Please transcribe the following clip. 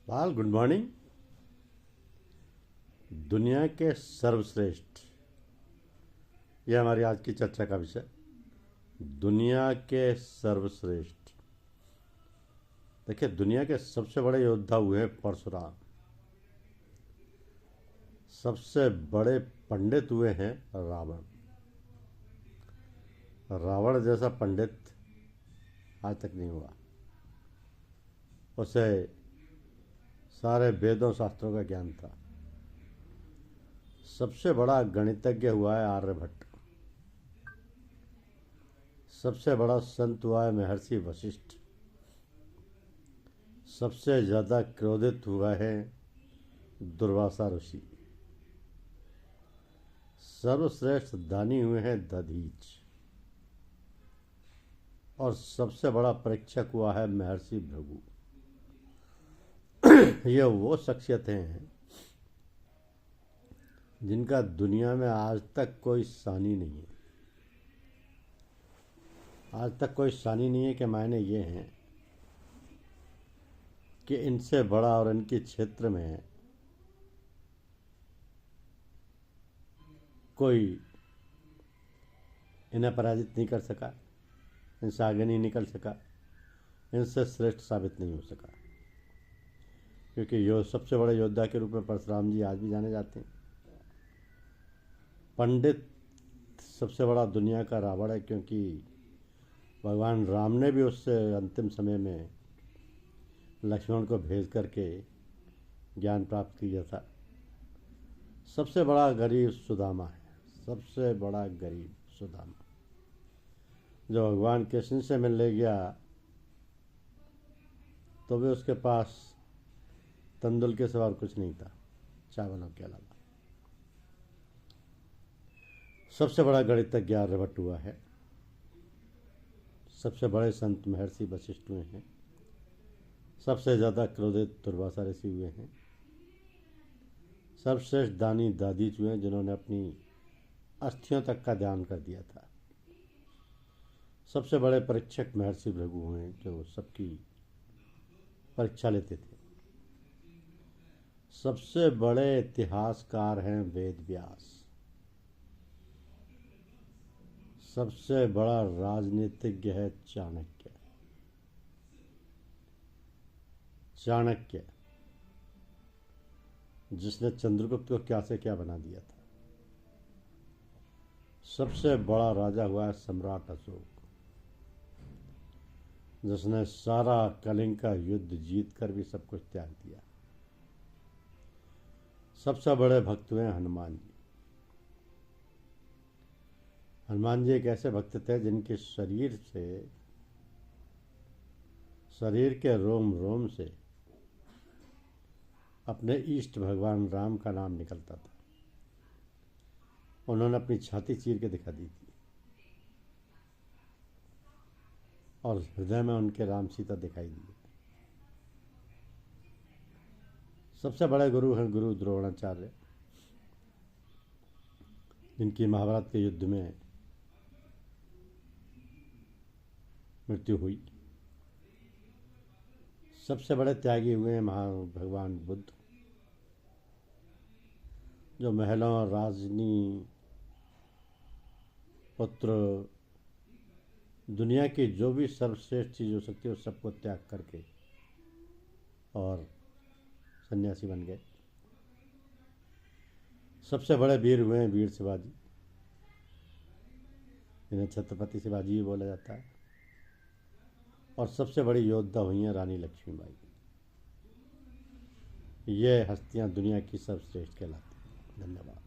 पाल, good morning. दुनिया के सर्वश्रेष्ठ, यह हमारी आज की चर्चा का विषय। दुनिया के सर्वश्रेष्ठ। देखिए, दुनिया के सबसे बड़े योद्धा हुए परशुराम, सबसे बड़े पंडित हुए हैं रावण। रावण जैसा पंडित आज तक नहीं हुआ। उसे सारे वेदों शास्त्रों का ज्ञान था। सबसे बड़ा गणितज्ञ हुआ है आर्यभट्ट। सबसे बड़ा संत हुआ है महर्षि वशिष्ठ। सबसे ज़्यादा क्रोधित हुआ है दुर्वासा ऋषि। सर्वश्रेष्ठ दानी हुए हैं दधीच। और सबसे बड़ा परीक्षक हुआ है महर्षि भृगु। ये वो शख्सियतें हैं जिनका दुनिया में आज तक कोई सानी नहीं है। आज तक कोई सानी नहीं है के मायने ये हैं कि इनसे बड़ा और इनके क्षेत्र में कोई इन्हें पराजित नहीं कर सका, इनसे आगे नहीं निकल सका, इनसे श्रेष्ठ साबित नहीं हो सका। क्योंकि सबसे बड़े योद्धा के रूप में परशुराम जी आज भी जाने जाते हैं। पंडित सबसे बड़ा दुनिया का रावण है, क्योंकि भगवान राम ने भी उससे अंतिम समय में लक्ष्मण को भेज करके ज्ञान प्राप्त किया था। सबसे बड़ा गरीब सुदामा है। सबसे बड़ा गरीब सुदामा, जो भगवान कृष्ण से मिलने गया तो भी उसके पास तंदुल के सिवा और कुछ नहीं था, चावलों के अलावा। सबसे बड़ा गणितज्ञ आर्यभट्ट हुआ है। सबसे बड़े संत महर्षि वशिष्ठ हुए हैं। सबसे ज़्यादा क्रोधित दुर्वासा ऋषि हुए हैं। सर्वश्रेष्ठ दानी दादीज हुए हैं, जिन्होंने अपनी अस्थियों तक का ध्यान कर दिया था। सबसे बड़े परीक्षक महर्षि भृगु हुए हैं, जो सबकी परीक्षा लेते थे। सबसे बड़े इतिहासकार हैं वेद व्यास। सबसे बड़ा राजनीतिज्ञ है चाणक्य। चाणक्य, जिसने चंद्रगुप्त को क्या से क्या बना दिया था। सबसे बड़ा राजा हुआ है सम्राट अशोक, जिसने सारा कलिंग का युद्ध जीत कर भी सब कुछ त्याग दिया। सबसे बड़े भक्त हुए हनुमान जी। हनुमान जी एक ऐसे भक्त थे जिनके शरीर के रोम रोम से अपने इष्ट भगवान राम का नाम निकलता था। उन्होंने अपनी छाती चीर के दिखा दी थी और हृदय में उनके राम सीता दिखाई दी। सबसे बड़े गुरु हैं गुरु द्रोणाचार्य, जिनकी महाभारत के युद्ध में मृत्यु हुई। सबसे बड़े त्यागी हुए हैं भगवान बुद्ध, जो महलों और राजनी पुत्र दुनिया की जो भी सर्वश्रेष्ठ चीज़ हो सकती है उस सबको त्याग करके और सन्यासी बन गए। सबसे बड़े वीर हुए हैं वीर शिवाजी, जिन्हें छत्रपति शिवाजी भी बोला जाता है। और सबसे बड़ी योद्धा हुई हैं रानी लक्ष्मीबाई। ये हस्तियां दुनिया की सर्वश्रेष्ठ कहलाती हैं। धन्यवाद।